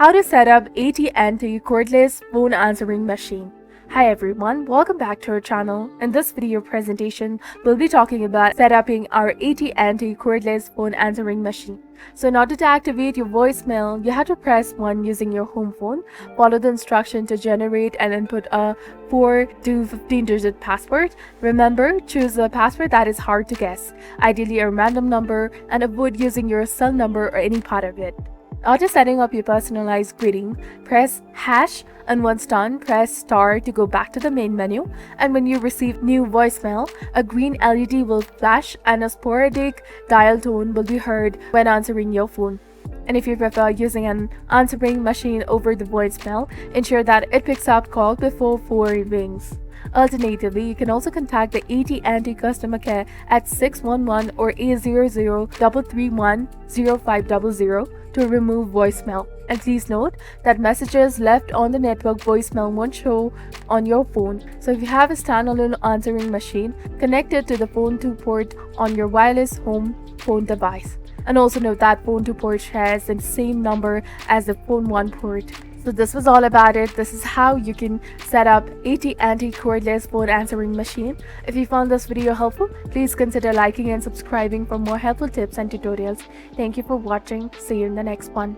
How to set up AT&T Cordless phone answering machine. Hi everyone, welcome back to our channel. In this video presentation, we'll be talking about setting our AT&T Cordless phone answering machine. So in order to activate your voicemail, you have to press 1 using your home phone, follow the instruction to generate and input a 4 to 15-digit password. Remember, choose a password that is hard to guess, ideally a random number, and avoid using your cell number or any part of it. After setting up your personalized greeting, press hash, and once done, press star to go back to the main menu. And when you receive new voicemail, a green LED will flash and a sporadic dial tone will be heard when answering your phone. And if you prefer using an answering machine over the voicemail, ensure that it picks up call before 4 rings. Alternatively, you can also contact the AT&T customer care at 611 or 800-331-0500 to remove voicemail. And please note that messages left on the network voicemail won't show on your phone. So if you have a standalone answering machine, connect it to the phone 2 port on your wireless home phone device. And also note that phone 2 port shares the same number as the phone 1 port. So this was all about it. This is how you can set up AT&T Cordless phone answering machine. If you found this video helpful, please consider liking and subscribing for more helpful tips and tutorials. Thank you for watching. See you in the next one.